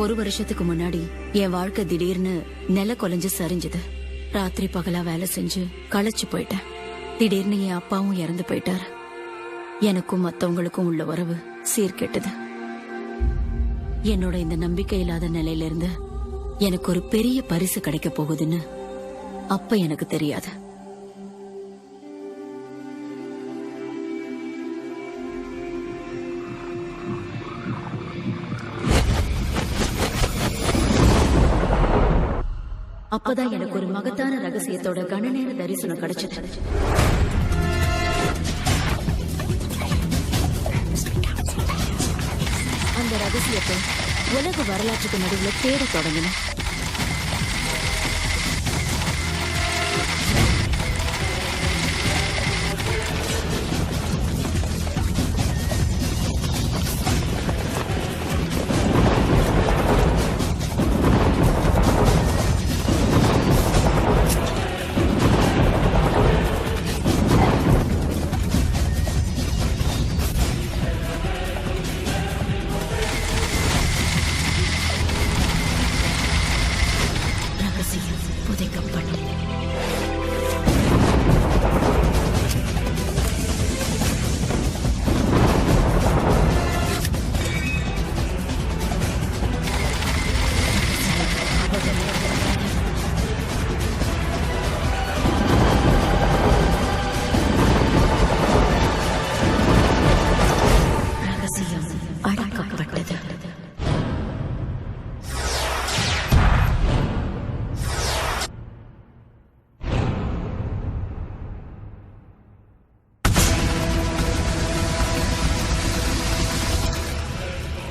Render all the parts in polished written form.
1 வருஷத்துக்கு முன்னாடி என் வாழ்க்கை திடீர்னு நில கொலைஞ்சு சரிஞ்சது. ராத்திரி பகலா வேலை செஞ்சு களைச்சு போயிட்டேன். திடீர்னு என் அப்பாவும் இறந்து போயிட்டாரு. எனக்கும் மத்தவங்களுக்கும் உள்ள உறவு சீர்கெட்டது. என்னோட இந்த நம்பிக்கை இல்லாத நிலையில இருந்து எனக்கு ஒரு பெரிய பரிசு கிடைக்க போகுதுன்னு அப்ப எனக்கு தெரியாது. அப்பதான் எனக்கு ஒரு மகத்தான ரகசியத்தோட கணநேர தரிசனம் கிடைச்சது. அந்த ரகசியத்தை உலக வரலாற்றுக்கு நடுவில் தேட தொடங்கினேன்.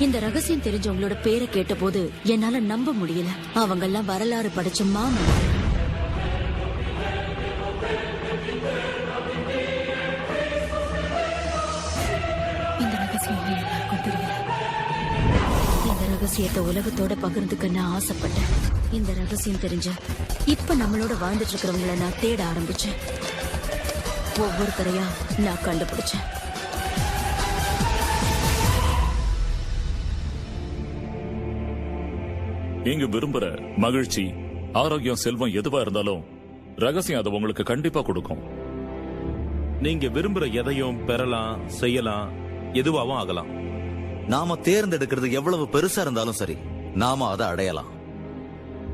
இந்த ரகசியம் தெரிஞ்சவங்களோட பேரை கேட்ட போது என்னால நம்ப முடியல. அவங்க எல்லாம் வரலாறு படிச்ச மாமன். இந்த ரகசியம் எல்லாருக்கும் தெரியல. இந்த ரகசியத்தை உலகத்தோட பகிர்ந்துக்க நான் ஆசைப்பட்டேன். இந்த ரகசியம் தெரிஞ்ச இப்ப நம்மளோட வாழ்ந்துட்டு இருக்கிறவங்கள நான் தேட ஆரம்பிச்சேன். ஒவ்வொருத்தரையா நான் கண்டுபிடிச்சேன். நீங்க விரும்புற மகிழ்ச்சி, ஆரோக்கியம், செல்வம் எதுவா இருந்தாலும் ரகசியம் அதை உங்களுக்கு கண்டிப்பா கொடுக்கும். நீங்க விரும்புற எதையும் பெறலாம், செய்யலாம், எதுவாகவும் ஆகலாம். நாம தேர்ந்தெடுக்கிறது எவ்வளவு பெருசா இருந்தாலும் சரி, நாம அதை அடையலாம்.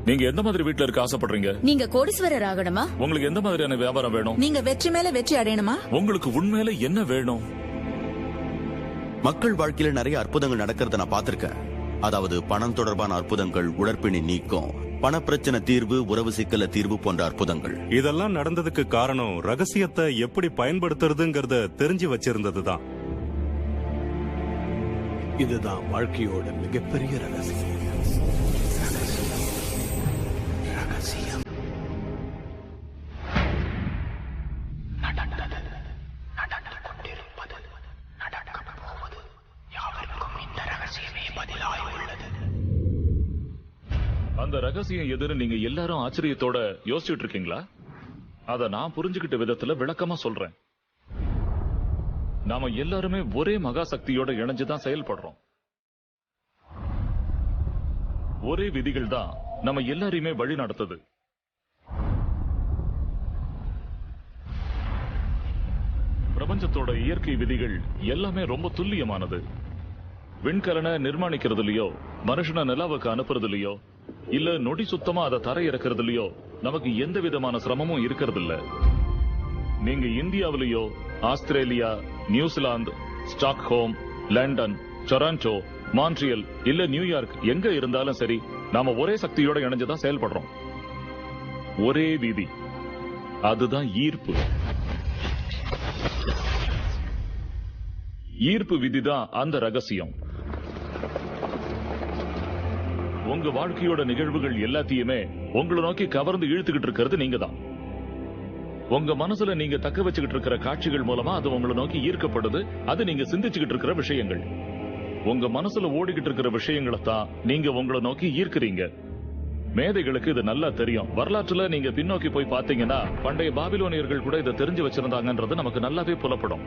நீங்க எந்த மாதிரி வீட்டுல இருக்க ஆசைப்படுறீங்க? நீங்க கோடீஸ்வரர் ஆகணுமா? உங்களுக்கு எந்த மாதிரியான வியாபாரம் வேணும்? நீங்க வெற்றி மேல வெற்றி அடையணுமா? உங்களுக்கு உண்மையில என்ன வேணும்? மக்கள் வாழ்க்கையில நிறைய அற்புதங்கள் நடக்கிறத நான் பார்த்திருக்கேன். அதாவது பணம் தொடர்பான அற்புதங்கள், உடற்பிணி நீக்கம், பணப்பிரச்சனை தீர்வு, உறவு சிக்கல தீர்வு போன்ற அற்புதங்கள். இதெல்லாம் நடந்ததுக்கு காரணம் ரகசியத்தை எப்படி பயன்படுத்துறதுங்கிறத தெரிஞ்சு வச்சிருந்ததுதான். இதுதான் வாழ்க்கையோட மிகப்பெரிய ரகசியம். ரகசியம் நடந்தது, நடந்து கொண்டிருப்பது, நடக்கப் போவது யாவருக்கும் இந்த ரகசியமே பதிலாய் உள்ளது. அந்த ரகசியம் எதுன்னு நீங்க எல்லாரும் ஆச்சரியத்தோட யோசிச்சுட்டு இருக்கீங்களா? அத நான் புரிஞ்சுக்கிட்ட விதத்துல விளக்கமா சொல்றேன். நாம எல்லாருமே ஒரே மகா சக்தியோட இணைஞ்சுதான் செயல்படுறோம். ஒரே விதிகள் தான் நம்ம எல்லாரையுமே வழி நடத்துது. பிரபஞ்சத்தோட இயற்கை விதிகள் எல்லாமே ரொம்ப துல்லியமானது. விண்கலனை நிர்மாணிக்கிறதுலயோ, மனுஷனை நிலாவுக்கு அனுப்புறதுலயோ, இல்ல நொடி சுத்தமா அதை தரை இறக்குறதுலயோ நமக்கு எந்த விதமான சிரமமும் இருக்கிறது இல்ல. நீங்க இந்தியாவிலேயோ, Australia, New Zealand, Stockholm, London, Toronto, Montreal இல்ல நியூயார்க் எங்க இருந்தாலும் சரி, நாம ஒரே சக்தியோட இணைஞ்சுதான் செயல்படுறோம். ஒரே விதி, அதுதான் ஈர்ப்பு. ஈர்ப்பு விதிதான் அந்த ரகசியம். உங்க வாழ்க்கையோட நிகழ்வுகள் எல்லாத்தையுமே உங்களை நோக்கி கவர்ந்து இழுத்துக்கிட்டு இருக்கிறது நீங்க தான். உங்க மனசுல நீங்க தக்க வச்சுக்கிட்டு இருக்கிற காட்சிகள் மூலமா அது உங்களை நோக்கி ஈர்க்கப்படுது. அது நீங்க சிந்திச்சுக்கிட்டு இருக்கிற விஷயங்கள். உங்க மனசுல ஓடிக்கிட்டு இருக்கிற விஷயங்களை தான் நீங்க உங்களை நோக்கி ஈர்க்கிறீங்க. மேதைகளுக்கு இது நல்லா தெரியும். வரலாற்றுல நீங்க பின்னோக்கி போய் பாத்தீங்கன்னா பண்டைய பாபிலோனியர்கள் கூட இதை தெரிஞ்சு வச்சிருந்தாங்கன்றது நமக்கு நல்லாவே புலப்படும்.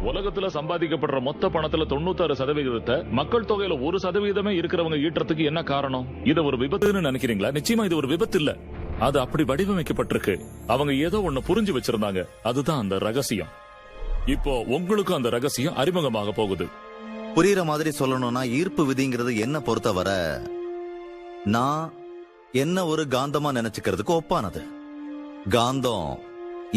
உலகத்துல சம்பாதிக்கப்படுற மொத்த பணத்துல 96% மக்கள் தொகையில 1% இருக்கிறவங்க ஈட்டுறதுக்கு என்ன காரணம்? இத ஒரு விபத்துன்னு நினைக்கிறீங்களா? நிச்சயமா இது ஒரு விபத்து இல்ல. அது அப்படி வடிவமைக்கப்பட்டிருக்கு. அவங்க ஏதோ ஒண்ணு புரிஞ்சு வச்சிருந்தாங்க. அதுதான் அந்த ரகசியம். இப்போ உங்களுக்கு அந்த ரகசியம் அறிமுகமாக போகுது. புரியுற மாதிரி சொல்லணும்னா, ஈர்ப்பு விதிங்கிறது என்ன பொறுத்தவரை நான் என்ன ஒரு காந்தமா நினைச்சுக்கிறதுக்கு ஒப்பானது. காந்தம்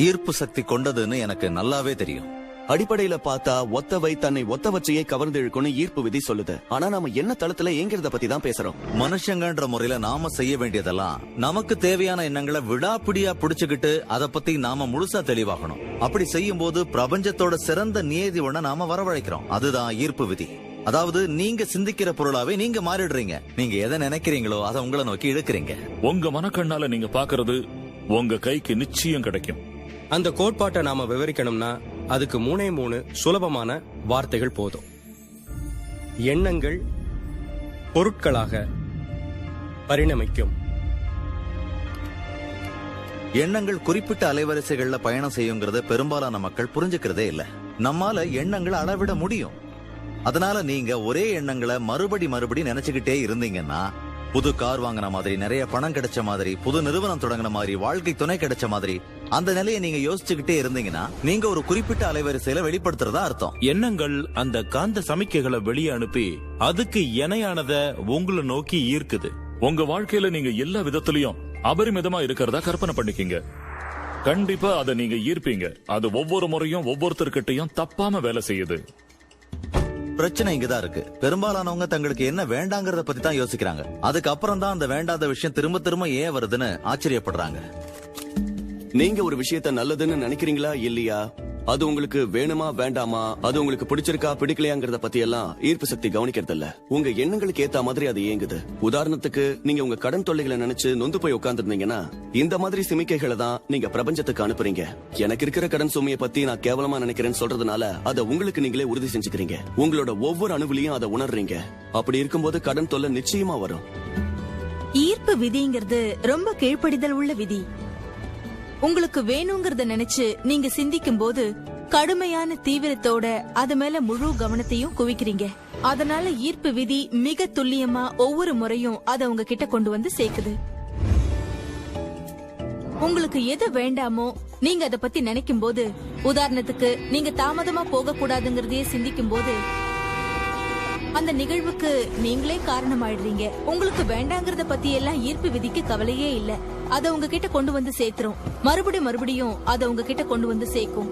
ஈர்ப்பு சக்தி கொண்டதுன்னு எனக்கு நல்லாவே தெரியும். அடிப்படையில பார்த்தா ஒத்தவை தன்னை ஒத்தவற்றையே கவர்ந்து இழுக்கும்னு ஈர்ப்பு விதி சொல்லுது. ஆனா நாம என்ன தளத்துல ஏங்கிறத பத்தி தான் பேசுறோம். மனுஷங்கன்ற முறையில நாம செய்ய வேண்டியதெல்லாம் நமக்கு தேவையான எண்ணங்களை விடாப்பிடியா புடிச்சுக்கிட்டு அதை பத்தி நாம முழுசா தெளிவாகணும். அப்படி செய்யும் போது பிரபஞ்சத்தோட சிறந்த நியதி ஒண்ண நாம வரவழைக்கிறோம். அதுதான் ஈர்ப்பு விதி. அதாவது நீங்க சிந்திக்கிற பொருளாவே நீங்க மாறிடுறீங்க. நீங்க எதை நினைக்கிறீங்களோ அதை உங்களை நோக்கி இழுக்கிறீங்க. உங்க மனக்கண்ணால நீங்க பாக்குறது உங்க கைக்கு நிச்சயம் கிடைக்கும். அந்த கோட்பாட்டை நாம விவரிக்கணும்னா அதுக்கு 3 சுலபமான வார்த்தைகள் போதும். எண்ணங்கள் பொருட்களாக பரிணமிக்கும். எண்ணங்கள் குறிப்பிட்ட அலைவரிசைகள்ல பயணம் செய்யுங்கிறத பெரும்பாலான மக்கள் புரிஞ்சுக்கிறதே இல்ல. நம்மால எண்ணங்களை அளவிட முடியும். அதனால நீங்க ஒரே எண்ணங்களை மறுபடி நினைச்சுக்கிட்டே இருந்தீங்கன்னா, புது கார் வாங்கின மாதிரி, நிறைய பணம் கிடைச்ச மாதிரி, புது நிறுவனம் தொடங்கின மாதிரி, வாழ்க்கை துணை கிடைச்ச மாதிரி அந்த நிலையை நீங்க யோசிச்சுக்கிட்டே இருந்தீங்கன்னா நீங்க ஒரு குறிப்பிட்ட அலைவரிசையில வெளிப்படுத்துறதா அர்த்தம். எண்ணங்கள் அந்த காந்த சமிக்கைகளை வெளியே அனுப்பி அதுக்கு இணையானத உங்களை நோக்கி ஈர்க்குது. உங்க வாழ்க்கையில நீங்க எல்லா விதத்திலையும் அபரிமிதமா இருக்கிறதா கற்பனை பண்ணிக்கீங்க. கண்டிப்பா அதை நீங்க ஈர்ப்பீங்க. அது ஒவ்வொரு முறையும் ஒவ்வொருத்தர்கிட்டையும் தப்பாம வேலை செய்யுது. பிரச்சனை இங்கதான் இருக்கு. பெரும்பாலானவங்க தங்களுக்கு என்ன வேண்டாங்கிறத பத்தி தான் யோசிக்கிறாங்க. அதுக்கப்புறம் தான் அந்த வேண்டாத விஷயம் திரும்ப திரும்ப ஏன் வருதுன்னு ஆச்சரியப்படுறாங்க. நீங்க ஒரு விஷயத்த நல்லதுன்னு நினைக்கிறீங்களா இல்லையா, அது உங்களுக்கு வேணுமா வேண்டாமா, அது உங்களுக்கு பிடிச்சிருக்கா பிடிக்கலையாங்கிறத பத்தி எல்லாம் ஈர்ப்பு சக்தி கவனிக்கிறது இல்ல. உங்க எண்ணங்களுக்கு ஏத்த மாதிரி அது இயங்குது. உதாரணத்துக்கு, நீங்க உங்க கடன் தொல்லைகளை நினைச்சு நொந்து போய் உட்கார்ந்துருந்தீங்கன்னா இந்த மாதிரி சிமிக்கைகளை தான் நீங்க பிரபஞ்சத்துக்கு அனுப்புறீங்க. எனக்கு இருக்கிற கடன் சுமையை பத்தி நான் கேவலமா நினைக்கிறேன்னு சொல்றதுனால அதை உங்களுக்கு நீங்களே உறுதி செஞ்சுக்கிறீங்க. உங்களோட ஒவ்வொரு அணுவிலையும் அதை உணர்றீங்க. அப்படி இருக்கும்போது கடன் தொல்லை நிச்சயமா வரும். ஈர்ப்பு விதிங்கிறது ரொம்ப கீழ்ப்படிதல் உள்ள விதி. உங்களுக்கு வேணுங்கிறத நினைச்சு நீங்க சிந்திக்கும் போது கடுமையான தீவிரத்தோட அது மேல முழு கவனத்தையும் குவிக்கிறீங்க. அதனால ஈர்ப்பு விதி மிக துல்லியமா ஒவ்வொரு முறையும் அதை உங்க கிட்ட கொண்டு வந்து சேர்க்குது. உங்களுக்கு எது வேண்டாமோ நீங்க அதை பத்தி நினைக்கும் போது, உதாரணத்துக்கு நீங்க தாமதமா போக கூடாதுங்கிறதையே சிந்திக்கும் போது அந்த நிகழ்வுக்கு நீங்களே காரணமாயிடுறீங்க. உங்களுக்கு வேண்டாங்கிறத பத்தி எல்லாம் ஈர்ப்பு விதிக்கு கவலையே இல்ல. அதை உங்ககிட்ட கொண்டு வந்து சேர்த்துரும். மறுபடியும் அதை உங்ககிட்ட கொண்டு வந்து சேர்க்கும்.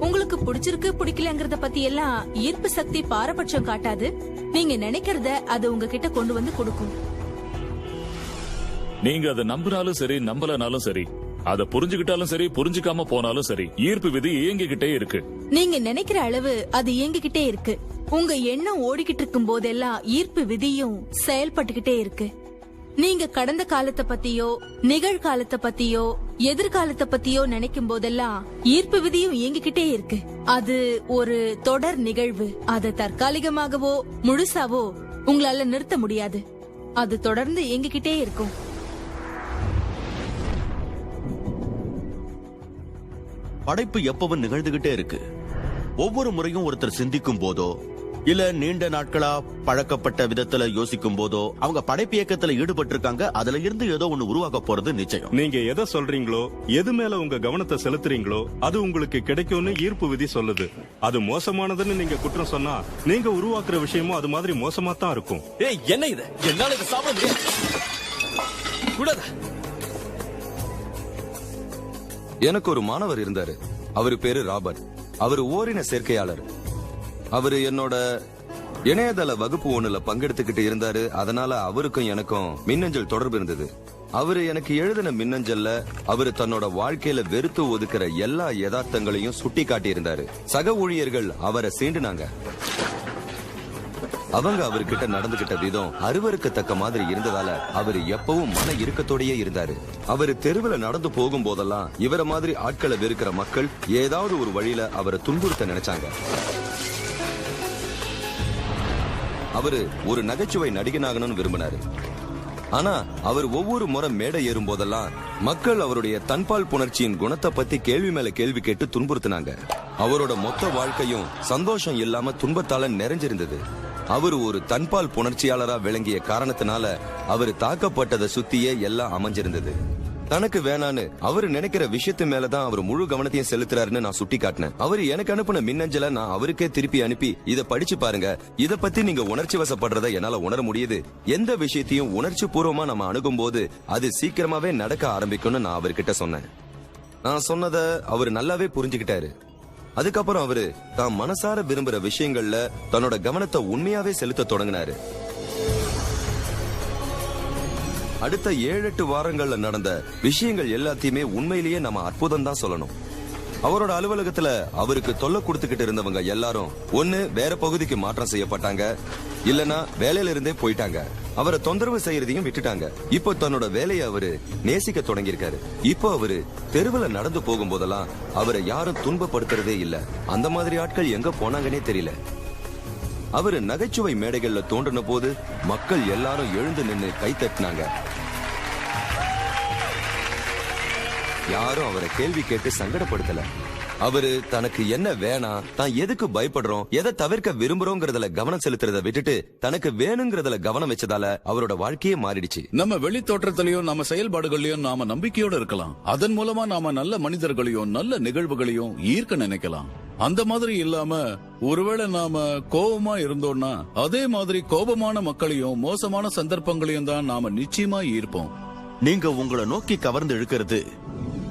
உங்களுக்கு பிடிச்சிருக்கு பிடிக்கலங்கிறத பத்தி எல்லாம் ஈர்ப்பு சக்தி பாரபட்சம் காட்டாது. நீங்க நினைக்கிறத அது உங்ககிட்ட கொண்டு வந்து கொடுக்கும். நீங்க அதை நம்பினாலும் சரி நம்பலனாலும் சரி, அதை புரிஞ்சுக்கிட்டாலும் சரி புரிஞ்சுக்காம போனாலும் சரி, ஈர்ப்பு விதி இயங்கிக்கிட்டே இருக்கு. நீங்க நினைக்கிற அளவு அது இயங்கிக்கிட்டே இருக்கு. உங்க எண்ணம் ஓடிக்கிட்டு இருக்கும் போதெல்லாம் ஈர்ப்பு விதியும் செயல்பட்டுக்கிட்டே இருக்கு. நீங்க கடந்த காலத்தை பத்தியோ நிகழ்காலத்தை பத்தியோ எதிர்காலத்தை பத்தியோ நினைக்கும் போதெல்லாம் ஈர்ப்பு விதியும் இயங்கிக்கிட்டே இருக்கு. அது ஒரு தொடர் நிகழ்வு. அதை தற்காலிகமாகவோ முழுசாவோ உங்களால நிறுத்த முடியாது. அது தொடர்ந்து இயங்கிக்கிட்டே இருக்கும். படைப்பு எப்பவும் நிகழ்ந்துகிட்டே இருக்கு. ஒவ்வொரு முறையும் ஒருத்தர் சிந்திக்கும் போதோ இல்ல நீண்ட நாட்களா பழக்கப்பட்ட விதத்துல யோசிக்கும் போதோ அவங்க படைப்பு இயக்கத்துல ஈடுபட்டு இருக்காங்க. அதுல இருந்து ஏதோ ஒண்ணு உருவாக போறது நிச்சயம். நீங்க எதை சொல்றீங்களோ, எது மேல உங்க கவனத்தை செலுத்துறீங்களோ அது உங்களுக்கு கிடைக்கும்னு ஈர்ப்பு விதி சொல்லுது. அது மோசமானதுன்னு நீங்க குற்றம் சொன்னா நீங்க உருவாக்குற விஷயமும் அது மாதிரி மோசமா தான் இருக்கும். ஏய், என்ன இது? என்னால இதை சாப்பிட முடியாது. எனக்கு ஒரு மாணவர் இருந்தாரு. அவரு பேரு ராபர்ட். அவரு ஓரின சேர்க்கையாளர். அவரு என்னோட இணையதள வகுப்பு ஒண்ணுல பங்கெடுத்துக்கிட்டு இருந்தாரு. அதனால அவருக்கும் எனக்கும் மின்னஞ்சல் தொடர்பு இருந்தது. அவரு எனக்கு எழுதின மின்னஞ்சல்ல அவரு தன்னோட வாழ்க்கையில வெறுத்து ஒதுக்குற எல்லா யதார்த்தங்களையும் சுட்டி காட்டி இருந்தாரு. சக ஊழியர்கள் அவரை சீண்டுனாங்க. அவங்க அவர்கிட்ட நடந்துகிட்ட விதம் அருவருக்கத்தக்க மாதிரி இருந்ததால அவரு எப்பவும் மன இறுக்கத்தோடயே இருந்தாரு. அவரு தெருவுல நடந்து போகும் போதெல்லாம் இவர மாதிரி ஆட்களை வெறுக்கிற மக்கள் ஏதாவது ஒரு வழியில அவரை துன்புறுத்த நினைச்சாங்க. அவரு ஒரு நகைச்சுவை நடிகனாகணும்னு விரும்பினாரு. ஆனா அவர் ஒவ்வொரு முறை மேடை ஏறும் போதெல்லாம் மக்கள் அவருடைய தன்பால் புணர்ச்சியின் குணத்தை பத்தி கேள்வி மேல கேள்வி கேட்டு துன்புறுத்தினாங்க. அவரோட மொத்த வாழ்க்கையும் சந்தோஷம் இல்லாம துன்பத்தால நிறைஞ்சிருந்தது. அவர் ஒரு தன்பால் புணர்ச்சியாளரா விளங்கிய காரணத்தினால அவர் தாக்கப்பட்டதை சுத்தியே எல்லாம் அமைஞ்சிருந்தது. தனக்கு வேணான்னு அவரு நினைக்கிற விஷயத்து மேலதான் அவர் முழு கவனத்தையும் செலுத்துறாருன்னு நான் சுட்டி காட்டினேன். அவரு எனக்கு அனுப்பின மின்னஞ்சலை நான் அவருக்கே திருப்பி அனுப்பி இத படிச்சு பாருங்க, இத பத்தி நீங்க உணர்ச்சி வசப்படுறத என்னால உணர முடியுது. எந்த விஷயத்தையும் உணர்ச்சி பூர்வமா நம்ம அணுகும் போது அது சீக்கிரமாவே நடக்க ஆரம்பிக்கும்னு நான் அவர்கிட்ட சொன்னேன். நான் சொன்னத அவரு நல்லாவே புரிஞ்சுக்கிட்டாரு. அதுக்கப்புறம் அவரு தான் மனசார விரும்புற விஷயங்கள்ல தன்னோட கவனத்தை உண்மையாவே செலுத்த தொடங்கினாரு. அடுத்த 7-8 வாரங்கள்ல நடந்த விஷயங்கள் எல்லாத்தையுமே உண்மையிலேயே நம்ம அற்புதம் தான் சொல்லணும். அவரோட அலுவலகத்துல அவருக்கு தொல்லை கொடுத்துக்கிட்டு இருந்தவங்க எல்லாரும் ஒண்ணு வேற பகுதிக்கு மாற்றம் செய்யப்பட்டாங்க, இல்லனா வேலையில இருந்தே போயிட்டாங்க. அவரை தொந்தரவு செய்யறதையும் விட்டுட்டாங்க. இப்போ தன்னோட வேலையை அவரு நேசிக்க தொடங்கியிருக்காரு. இப்போ அவரு தெருவுல நடந்து போகும்போதெல்லாம் அவரை யாரும் துன்பப்படுத்துறதே இல்ல. அந்த மாதிரி ஆட்கள் எங்க போனாங்கன்னே தெரியல. அவரு நகைச்சுவை மேடைகள்ல தோன்றின போது மக்கள் எல்லாரும் எழுந்து நின்னு கை தட்டினாங்க. யாரும் அவரை கேள்வி கேட்டு சங்கடப்படுத்தல. அவரு தனக்கு என்ன வேணாம், தான் எதுக்கு பயப்படுறோம், எதை தவிர்க்க விரும்புறோங்கிறதுல கவனம் செலுத்துறத விட்டுட்டு தனக்கு வேணுங்கிறதுல கவனம் வச்சதால அவரோட வாழ்க்கையே மாறிடுச்சு. நம்ம வெளி தோற்றத்திலையும் நம்ம செயல்பாடுகளையும் நாம நம்பிக்கையோட இருக்கலாம். அதன் மூலமா நாம நல்ல மனிதர்களையும் நல்ல நிகழ்வுகளையும் ஈர்க்க நினைக்கலாம். அந்த மாதிரி இல்லாம ஒருவேளை நாம கோபமா இருந்தோம்னா அதே மாதிரி கோபமான மக்களையும் மோசமான சந்தர்ப்பங்களையும் தான் நாம நிச்சயமா ஈர்ப்போம். நீங்க உங்களை நோக்கி கவர்ந்து இழுக்கிறது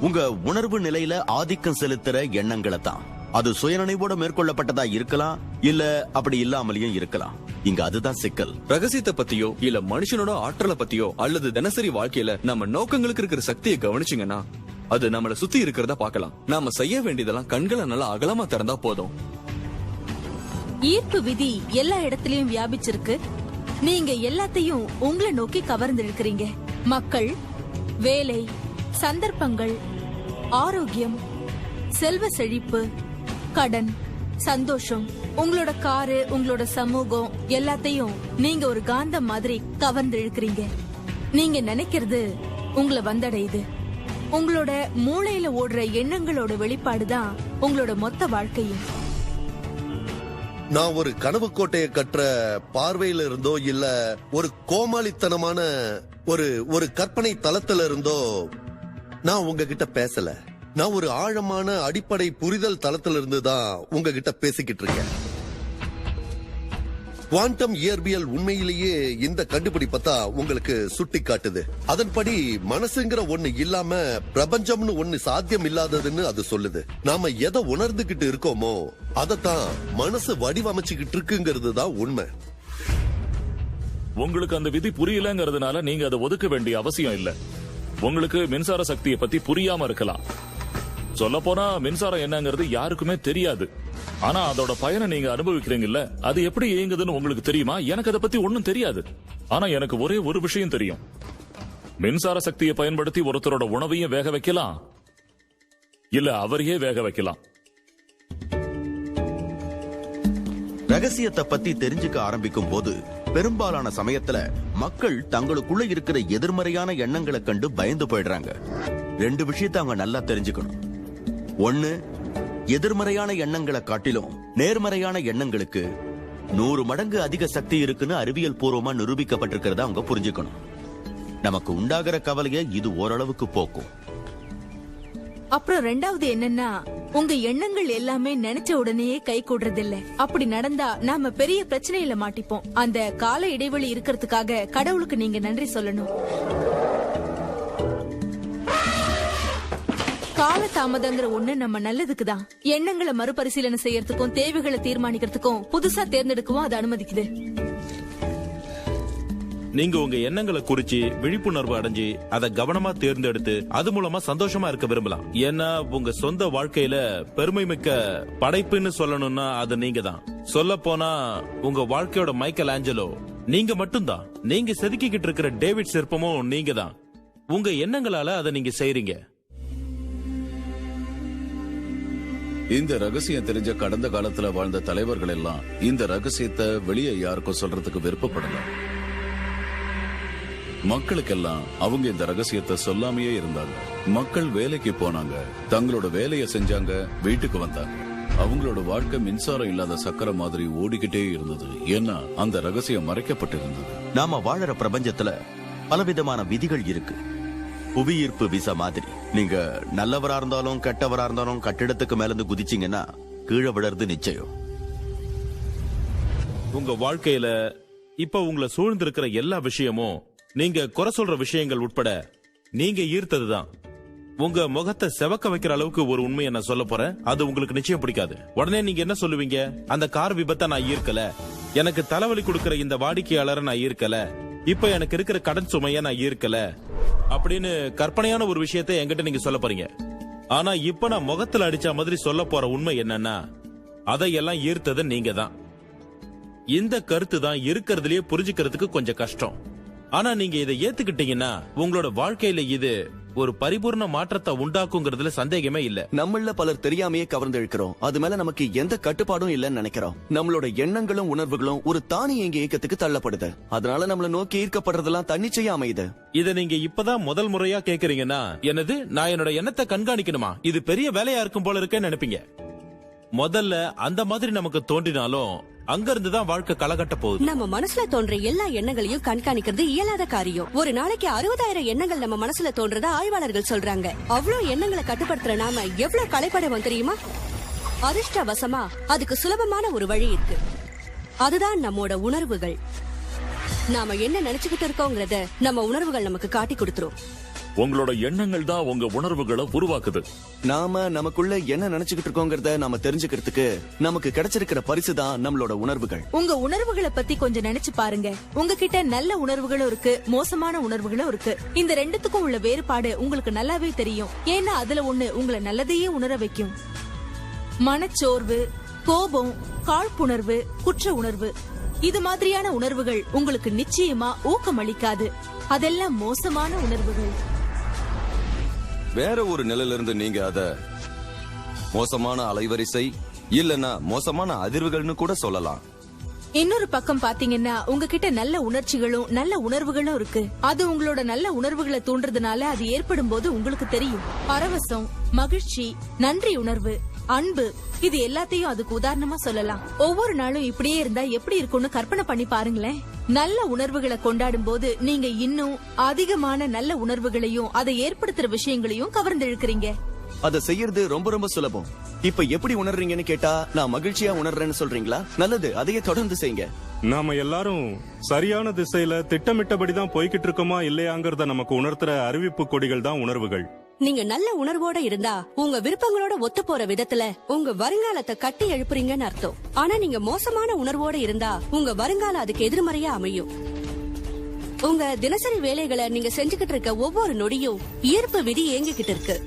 உங்க உணர்வு நிலையில ஆதிக்கம் செலுத்துற எண்ணங்களை தான். அது சுயநினைவோட மேற்கொள்ளப்பட்டதா இருக்கலாம், இல்ல அப்படி இல்லாமலேயும் இருக்கலாம். இங்க அதுதான் சிக்கல். ரகசியத்தை பத்தியோ இல்ல மனுஷனோட ஆற்றலை பத்தியோ அல்லது தினசரி வாழ்க்கையில நம்ம நோக்கங்களுக்கு இருக்கிற சக்தியை கவனிச்சீங்கன்னா அது நம்மள சுத்தி இருக்கிறத பார்க்கலாம். நாம செய்ய வேண்டியதெல்லாம் கண்களை நல்லா அகலமா திறந்தா போதும். ஈர்ப்பு விதி எல்லா இடத்துலயும் வியாபிச்சிருக்கு. நீங்க எல்லாத்தையும் உங்களை நோக்கி கவர்ந்து இருக்கிறீங்க. மக்கள், வேலை, சந்தர்ப்பங்கள், ஆரோக்கியம், செல்வ செழிப்பு, கடன், சந்தோஷம், உங்களோட காரு, உங்களோட சமூகம் எல்லாத்தையும் நீங்க ஒரு காந்தம் மாதிரி கவர்ந்து இழுக்கிறீங்க. நீங்க நினைக்கிறது உங்களை வந்தடையுது. உங்களோட மூளையில ஓடுற எண்ணங்களோட வெளிப்பாடுதான் உங்களோட மொத்த வாழ்க்கையும். நான் ஒரு கனவு கோட்டையை கட்டுற பார்வையில இருந்தோ இல்ல ஒரு கோமாளித்தனமான ஒரு கற்பனை தளத்துல இருந்தோ நான் உங்ககிட்ட பேசல. நான் ஒரு ஆழமான அடிப்படை புரிதல் தளத்துல இருந்து தான் உங்ககிட்ட பேசிக்கிட்டு இருக்கேன். குவாண்டம் இயற்பியல் உண்மையிலேயே இந்த கண்டுபிடிப்பத்தா உங்களுக்கு சுட்டி காட்டுது. அதன்படி மனசுங்கிற ஒண்ணு இல்லாம பிரபஞ்சம்னு ஒண்ணு சாத்தியம் இல்லாததுன்னு அது சொல்லுது. நாம எதை உணர்ந்துகிட்டு இருக்கோமோ அதத்தான் மனசு வடிவமைச்சுக்கிட்டு இருக்குங்கிறது தான் உண்மை. உங்களுக்கு அந்த விதி புரியலங்கிறதுனால நீங்க அதை ஒதுக்க வேண்டிய அவசியம் இல்ல. உங்களுக்கு மின்சார சக்தியை பத்தி புரியாம இருக்கலாம். சொல்ல போனா மின்சாரம் என்னங்கிறது யாருக்குமே தெரியாது. ஆனா அதோட பயனை நீங்க அனுபவிக்கிறீங்கல்ல, அது எப்படி இயங்குதுன்னு உங்களுக்கு தெரியுமா? எனக்கு அதை பத்தி ஒண்ணும் தெரியாது. ஆனா எனக்கு ஒரே ஒரு விஷயம் தெரியும். மின்சார சக்தியை பயன்படுத்தி ஒருத்தரோட உணவையும் வேக வைக்கலாம், இல்ல அவரையே வேக வைக்கலாம். ரகசியத்தை பத்தி தெரிஞ்சுக்க ஆரம்பிக்கும் போது பெரும்பாலான சமயத்துல மக்கள் தங்களுக்குள்ள இருக்கிற எதிர்மறையான எண்ணங்களை கண்டு பயந்து போயிடுறாங்க. 2 விஷயத்தை அவங்க நல்லா தெரிஞ்சுக்கணும். ஒண்ணு, எதிர்மறையான எண்ணங்களை காட்டிலும் நேர்மறையான எண்ணங்களுக்கு 100 மடங்கு அதிக சக்தி இருக்குன்னு அறிவியல் பூர்வமா நிரூபிக்கப்பட்டிருக்கிறத அவங்க புரிஞ்சுக்கணும். நமக்கு உண்டாகிற கவலையை இது ஓரளவுக்கு போக்கும். அப்புறம் 2வது என்னன்னா, உங்க எண்ணங்கள் எல்லாமே நினைச்ச உடனேயே கை கூடுறதில்ல. அப்படி நடந்தா நாம பெரிய பிரச்சனையில மாட்டிப்போம். அந்த கால இடைவெளி இருக்கிறதுக்காக கடவுளுக்கு நீங்க நன்றி சொல்லணும். கால தாமதங்கிற ஒண்ணு நம்ம நல்லதுக்கு தான். எண்ணங்களை மறுபரிசீலனை செய்யறதுக்கும் தேவைகளை தீர்மானிக்கிறதுக்கும் புதுசா தேர்ந்தெடுக்கவும் அது அனுமதிக்குது. நீங்க உங்க எண்ணங்களை குறிச்சு விழிப்புணர்வு அடைஞ்சு அதை கவனமா தேர்ந்தெடுத்து அது மூலமா சந்தோஷமா இருக்க விரும்பலாம். ஏன்னா உங்க சொந்த வாழ்க்கையில பெருமை மிக்க படைப்புன்னு சொல்லணும்னா அது நீங்க தான். சொல்ல போனா உங்க வாழ்க்கையோட மைக்கேல் ஆஞ்சலோ நீங்க மட்டும்தான். நீங்க செதுக்கிக்கிட்டு இருக்கிற டேவிட் சிற்பமும் நீங்க தான். உங்க எண்ணங்களால அதை நீங்க செய்றீங்க. இந்த ரகசியம் தெரிஞ்ச கடந்த காலத்துல வாழ்ந்த தலைவர்கள் எல்லாம் இந்த ரகசியத்தை வெளியே யாருக்கும் சொல்றதுக்கு விருப்பப்படல. மக்களுக்கெல்லாம் அவங்க இந்த ரகசியத்தை சொல்லாமையே இருந்தாங்க. மக்கள் வேலைக்கு போனாங்க, தங்களோட வேலையை செஞ்சாங்க, வீட்டுக்கு வந்தாங்க. அவங்களோட வாழ்க்கை மின்சாரம் இல்லாத சக்கரை மாதிரி ஓடிக்கிட்டே இருந்தது. ஏன்னா அந்த ரகசியம் மறைக்கப்பட்டிருந்தது. நாம வாழற பிரபஞ்சத்துல பலவிதமான விதிகள் இருக்கு. புவியீர்ப்பு விசை மாதிரி நீங்க நல்லவரா இருந்தாலும் கெட்டவரா இருந்தாலும் கட்டிடத்துக்கு மேலிருந்து குதிச்சீங்கன்னா கீழே விழறது நிச்சயம். உங்க வாழ்க்கையில இப்ப உங்களை சூழ்ந்திருக்கிற எல்லா விஷயமும் நீங்க குறை சொல்ற விஷயங்கள் உட்பட நீங்க ஈர்த்ததுதான். உங்க முகத்தை செவக்க வைக்கிற அளவுக்கு ஒரு உண்மையை நான் சொல்ல போறேன். அது உங்களுக்கு நிச்சயம் பிடிக்காது. உடனே நீங்க என்ன சொல்லுவீங்க? அந்த கார் விபத்தை நான் ஈர்க்கல, எனக்கு தலைவலி கொடுக்கிற இந்த வாடிக்கையாளரை நான் ஈர்க்கல, இப்ப எனக்கு இருக்கிற கடன் சுமைய நான் ஈர்க்கல அப்படின்னு கற்பனையான ஒரு விஷயத்தை என்கிட்ட நீங்க சொல்ல போறீங்க. ஆனா இப்ப நான் முகத்துல அடிச்ச மாதிரி சொல்ல போற உண்மை என்னன்னா, அதையெல்லாம் ஈர்த்தது நீங்க தான். இந்த கருத்து தான் இருக்கிறதுலயே புரிஞ்சுக்கிறதுக்கு கொஞ்சம் கஷ்டம். ஆனா நீங்க இதை ஏத்துக்கிட்டீங்கன்னா உங்களோட வாழ்க்கையில இது ஒரு பரிபூர்ண மாற்றத்தை உண்டாக்குங்கிறதுல சந்தேகமே இல்ல. நம்மள பலர் தெரியாமையே கவர்ந்து இழுக்கிறோம். அது மேல நமக்கு எந்த கட்டுப்பாடும் இல்லைன்னு நினைக்கிறோம். நம்மளோட எண்ணங்களும் உணர்வுகளும் ஒரு தானியங்கி இயக்கத்துக்கு தள்ளப்படுது. அதனால நம்மள நோக்கி ஈர்க்கப்படுறதெல்லாம் தன்னிச்சையா அமையுது. இதை நீங்க இப்பதான் முதல் முறையா கேக்குறீங்கன்னா, என்னது நான் என்னோட எண்ணத்தை கண்காணிக்கணுமா, இது பெரிய வேலையா இருக்கும் போல இருக்கேன்னு நினைப்பீங்க. முதல்ல அந்த மாதிரி நமக்கு தோன்றினாலும் அங்க இருந்துதான் வாழ்க்கை களகட்ட போகுது. நம்ம மனசுல தோன்ற எல்லா எண்ணங்களையும் கண்காணிக்கிறது இயலாத காரியம். ஒரு நாளைக்கு 60,000 எண்ணங்கள் நம்ம மனசுல தோன்றத ஆய்வாளர்கள் சொல்றாங்க. அவ்வளவு எண்ணங்களை கட்டுப்படுத்துற நாம எவ்வளவு களைப்படைவோம் தெரியுமா? அதிர்ஷ்டவசமா அதுக்கு சுலபமான ஒரு வழி இருக்கு. அதுதான் நம்மோட உணர்வுகள். நாம என்ன நினைச்சுக்கிட்டு இருக்கோங்கிறத நம்ம உணர்வுகள் நமக்கு காட்டி கொடுத்துரும். உங்களோட எண்ணங்கள் தான் உங்க உணர்வுகளை உருவாக்குது. நாம நமக்குள்ள என்ன நினைச்சுக்கிட்டு இருக்கோங்கிறத நாம தெரிஞ்சுக்கிறதுக்கு நமக்கு கிடைச்சிருக்கிற பரிசு தான் நம்மளோட உணர்வுகள். உங்க உணர்வுகளை பத்தி கொஞ்சம் நினைச்சு பாருங்க. உங்ககிட்ட நல்ல உணர்வுகளும் இருக்கு, மோசமான உணர்வுகளும் இருக்கு. இந்த ரெண்டுத்துக்கும் உள்ள வேறுபாடு உங்களுக்கு நல்லாவே தெரியும். ஏன்னா அதுல ஒண்ணு உங்களை நல்லதையே உணர வைக்கும். மனச்சோர்வு, கோபம், காழ்ப்புணர்வு, குற்ற உணர்வு, இது மாதிரியான உணர்வுகள் உங்களுக்கு நிச்சயமா ஊக்கம் அளிக்காது. அதெல்லாம் மோசமான உணர்வுகள். வேற ஒரு நிலையில இருந்து நீங்க அத மோசமான அலைவரிசை இல்லனா மோசமான அதிர்வுகள்னு கூட சொல்லலாம். இன்னொரு பக்கம் பாத்தீங்கன்னா உங்ககிட்ட நல்ல உணர்ச்சிகளும் நல்ல உணர்வுகளும் இருக்கு. அது உங்களோட நல்ல உணர்வுகளை தூண்டுறதுனால அது ஏற்படும் போது உங்களுக்கு தெரியும். பரவசம், மகிழ்ச்சி, நன்றி உணர்வு, அன்பு, இது எல்லாத்தையும் அதுக்கு உதாரணமா சொல்லலாம். ஒவ்வொரு நாளும் இப்படியே இருந்தா எப்படி இருக்கும்னு கற்பனை பண்ணி பாருங்களேன். நல்ல உணர்வுகளை கொண்டாடும் போது நீங்க இன்னும் அதிகமான நல்ல உணர்வுகளையும் அதை ஏற்படுத்துற விஷயங்களையும் கவர்ந்து இழுக்கிறீங்க. அதை செய்யறது ரொம்ப ரொம்ப சுலபம். இப்ப எப்படி உணர்றீங்கன்னு கேட்டா, நான் மகிழ்ச்சியா உணர்றேன்னு சொல்றீங்களா? நல்லது, அதையே தொடர்ந்து செய்யுங்க. நாம எல்லாரும் சரியான திசையில திட்டமிட்டபடிதான் போய்கிட்டு இருக்கோமா இல்லையாங்கிறத நமக்கு உணர்த்துற அறிவிப்பு கொடிகள் தான் உணர்வுகள். நீங்க நல்ல உணர்வோட இருந்தா உங்க விருப்பங்களோட ஒத்து போற விதத்துல உங்க வருங்காலத்தை கட்டி எழுப்புறீங்கன்னு அர்த்தம். ஆனா நீங்க மோசமான உணர்வோட இருந்தா உங்க வருங்காலம் அதுக்கு எதிர்மறையா அமையும். உங்க தினசரி வேலைகளை நீங்க செஞ்சுக்கிட்டு இருக்க ஒவ்வொரு நொடியும் ஈர்ப்பு விதி இயங்கிக்கிட்டு இருக்கு.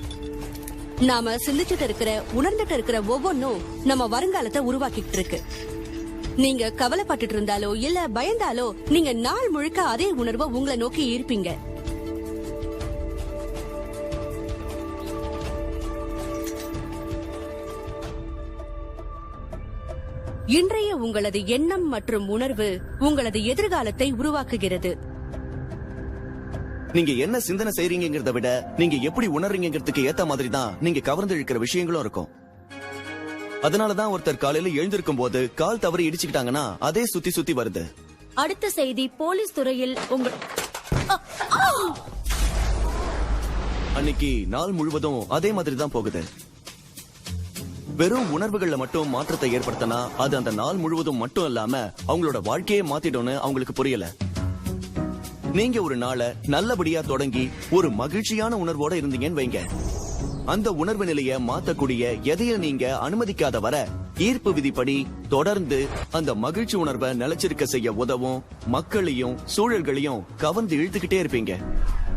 நாம சிந்திச்சுட்டு இருக்கிற, உணர்ந்துட்டு இருக்கிற ஒவ்வொன்னும் நம்ம வருங்காலத்தை உருவாக்கிட்டு இருக்கு. நீங்க கவலைப்பட்டுட்டு இருந்தாலோ இல்ல பயந்தாலோ நீங்க நாள் முழுக்க அதே உணர்வை உங்களை நோக்கி ஈர்ப்பீங்க. இன்றைய உங்களது எண்ணம் மற்றும் உணர்வு உங்களது எதிர்காலத்தை உருவாக்குகிறது. நீங்க என்ன சிந்தனை செய்றீங்கிறத விட நீங்க எப்படி உணர்றீங்கிறதுக்கு ஏத்த மாதிரி தான் நீங்க கவர்ந்து இழுக்கிற விஷயங்களும் இருக்கும். அதனாலதான் ஒருத்தர் காலையில எழுந்திருக்கும் போது கால் தவறி இடிச்சுக்கிட்டாங்கன்னா அதே சுத்தி சுத்தி வருது. அடுத்த செய்தி, போலீஸ் துறையில் அன்னைக்கு நாள் முழுவதும் அதே மாதிரி தான் போகுது. வெறும் உணர்வுகள்ல மட்டும் மாற்றத்தை ஏற்படுத்தினா அது அந்த நாள் முழுவதும் மட்டும் இல்லாம அவங்களோட வாழ்க்கையே மாத்திடும்னு அவங்களுக்கு புரியல. நீங்க ஒரு நாளை நல்லபடியா தொடங்கி ஒரு மகிழ்ச்சியான உணர்வோட இருந்தீங்கன்னு வைங்க. அந்த உணர்வு நிலைய மாத்தக்கூடிய எதையும் நீங்க அனுமதிக்காத வர ஈர்ப்பு விதிப்படி தொடர்ந்து அந்த மகிழ்ச்சி உணர்வை நிலைச்சிருக்க செய்ய உதவும் மக்களையும் சூழல்களையும் கவர்ந்து இழுத்துக்கிட்டே இருப்பீங்க.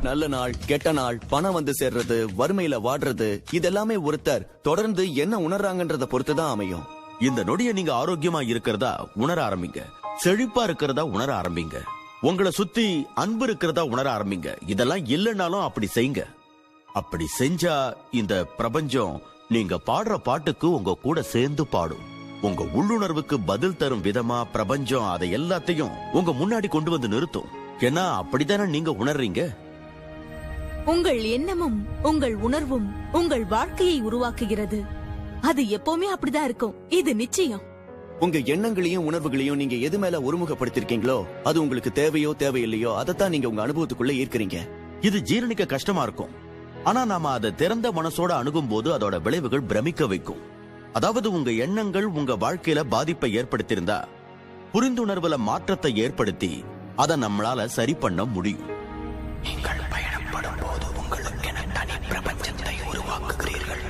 நல்ல நாள், கெட்ட நாள், பணம் வந்து சேர்றது, வறுமையில வாடுறது, இதெல்லாமே ஒருத்தர் தொடர்ந்து என்ன உணர்றாங்கன்றத பொறுத்துதான் அமையும். இந்த நொடியை நீங்க ஆரோக்கியமா இருக்கிறதா உணர ஆரம்பிங்க. செழிப்பா இருக்கிறதா உணர ஆரம்பிங்க. உங்களை சுத்தி அன்பு இருக்கிறதா உணர ஆரம்பிங்க. இதெல்லாம் இல்லைன்னாலும் அப்படி செய்யுங்க. அப்படி செஞ்சா இந்த பிரபஞ்சம் நீங்க பாடுற பாட்டுக்கு உங்க கூட சேர்ந்து பாடும். உங்க உள்ளுணர்வுக்கு பதில் தரும் விதமா பிரபஞ்சம் அதை எல்லாத்தையும் உங்க முன்னாடி கொண்டு வந்து நிறுத்தும். ஏன்னா அப்படித்தானே நீங்க உணர்றீங்க. உங்கள் எண்ணமும் உங்கள் உணர்வும் உங்கள் வாழ்க்கையை உருவாக்குகிறது. அது எப்பவுமே அப்படிதான் இருக்கும், இது நிச்சயம். உங்க எண்ணங்களையும் உணர்வுகளையும் நீங்க எது மேல ஒருமுகப்படுத்திருக்கீங்களோ அது உங்களுக்கு தேவையோ தேவையில்லையோ அதைத்தான் நீங்க உங்க அனுபவத்துக்குள்ள ஈர்க்கிறீங்க. இது ஜீரணிக்க கஷ்டமா இருக்கும். ஆனா நாம அதை திறந்த மனசோட அணுகும் போது அதோட விளைவுகள் பிரமிக்க வைக்கும். அதாவது உங்க எண்ணங்கள் உங்க வாழ்க்கையில பாதிப்பை ஏற்படுத்தியிருந்தா புரிந்துணர்வுல மாற்றத்தை ஏற்படுத்தி அதை நம்மளால சரி பண்ண முடியும். நீங்கள் பயணப்படும் போது உங்களுக்கென தனி பிரபஞ்சத்தை உருவாக்குகிறீர்கள்.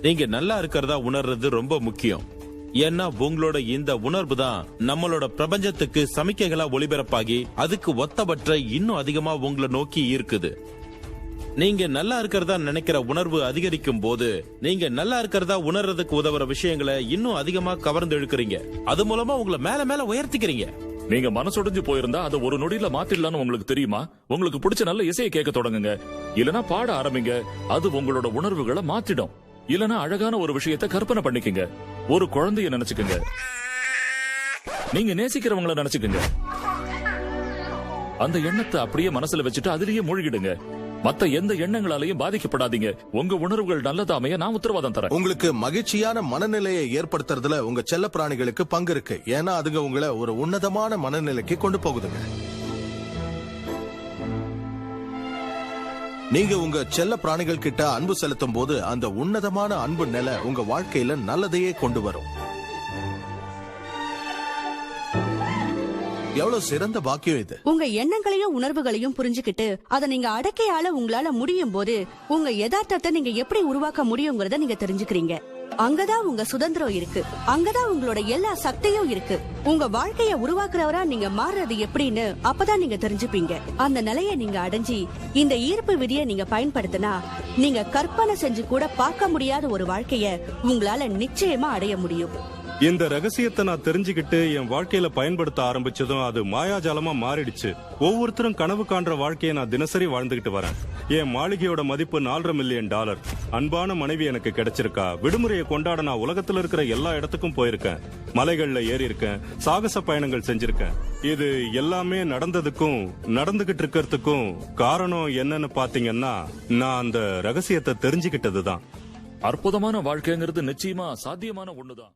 நீங்க நல்லா இருக்கிறதா உணர்றது ரொம்ப முக்கியம். ஏன்னா உங்களோட இந்த உணர்வு தான் நம்மளோட பிரபஞ்சத்துக்கு சமிக்கைகளா ஒளிபரப்பாகி அதுக்கு ஒத்தவற்றை இன்னும் அதிகமா உங்களை நோக்கி ஈர்க்குது. நீங்க நல்லா இருக்கிறதா நினைக்கிற உணர்வு அதிகரிக்கும் போது நீங்க நல்லா இருக்கிறதா உணர்றதுக்கு உதவுற விஷயங்களை இன்னும் அதிகமா கவர்ந்து இழுக்கிறீங்க. அது மூலமா உங்களை மேல மேல உயர்த்திக்கிறீங்க. நீங்க மனசொடைஞ்சு போயிருந்தா அதை ஒரு நொடியில மாத்திடலாம்னு உங்களுக்கு தெரியுமா? உங்களுக்கு பிடிச்ச நல்ல இசையை கேட்க தொடங்குங்க, இல்லனா பாட ஆரம்பிங்க. அது உங்களோட உணர்வுகளை மாத்திடும். இல்லனா அழகான ஒரு விஷயத்தை கற்பனை பண்ணிக்கங்க. ஒரு குழந்தைய நினைச்சுக்கங்க, நீங்க நேசிக்கிறவங்கள நினைச்சுக்கங்க. அந்த எண்ணத்தை அப்படியே மனசுல வச்சுட்டு அதிலேயே மூழ்கிடுங்க. மத்த எந்த எண்ணங்களாலையும் பாதிக்கப்படாதீங்க. உங்க உணர்வுகள் நல்லதா அமைய நான் உத்தரவாதம் தரேன். உங்களுக்கு மகிழ்ச்சியான மனநிலையை ஏற்படுத்துறதுல உங்க செல்ல பிராணிகளுக்கு பங்கு இருக்கு. ஏன்னா அதுங்க உங்களை ஒரு உன்னதமான மனநிலைக்கு கொண்டு போகுதுங்க. நீங்க உங்க செல்ல பிராணிகள் கிட்ட அன்பு செலுத்தும் போது அந்த உன்னதமான அன்பு நிலை உங்க வாழ்க்கையில நல்லதையே கொண்டு வரும். எவ்வளவு சிறந்த பாக்கியம் இது. உங்க எண்ணங்களையும் உணர்வுகளையும் புரிஞ்சுக்கிட்டு அதை நீங்க அடக்கையால உங்களால முடியும் போது உங்க யதார்த்தத்தை நீங்க எப்படி உருவாக்க முடியுங்கிறத நீங்க தெரிஞ்சுக்கிறீங்க. அங்கதான் உங்க சுதந்திரம் இருக்கு. அங்கதான் உங்களோட எல்லா சக்தியும் இருக்கு. உங்க வாழ்க்கைய உருவாக்குறவரா நீங்க மாறுறது எப்படின்னு அப்பதான் நீங்க தெரிஞ்சுப்பீங்க. அந்த நிலையை நீங்க அடைஞ்சி இந்த ஈர்ப்பு விதியை நீங்க பயன்படுத்தினா நீங்க கற்பனை செஞ்சு கூட பார்க்க முடியாத ஒரு வாழ்க்கைய உங்களால நிச்சயமா அடைய முடியும். இந்த ரகசியத்தை நான் தெரிஞ்சுக்கிட்டு என் வாழ்க்கையில பயன்படுத்த ஆரம்பிச்சதும் அது மாயாஜாலமா மாறிடுச்சு. ஒவ்வொருத்தரும் கனவு காண்ற வாழ்க்கையை நான் தினசரி வாழ்ந்துகிட்டு வரேன். என் மாளிகையோட மதிப்பு $4.5 மில்லியன். அன்பான மனைவி எனக்கு கிடைச்சிருக்கா. விடுமுறையை கொண்டாட நான் உலகத்துல இருக்கிற எல்லா இடத்துக்கும் போயிருக்கேன். மலைகள்ல ஏறி இருக்கேன், சாகச பயணங்கள் செஞ்சிருக்கேன். இது எல்லாமே நடந்ததுக்கும் நடந்துகிட்டு இருக்கிறதுக்கும் காரணம் என்னன்னு பாத்தீங்கன்னா நான் அந்த ரகசியத்தை தெரிஞ்சுக்கிட்டதுதான். அற்புதமான வாழ்க்கைங்கிறது நிச்சயமா சாத்தியமான ஒண்ணுதான்.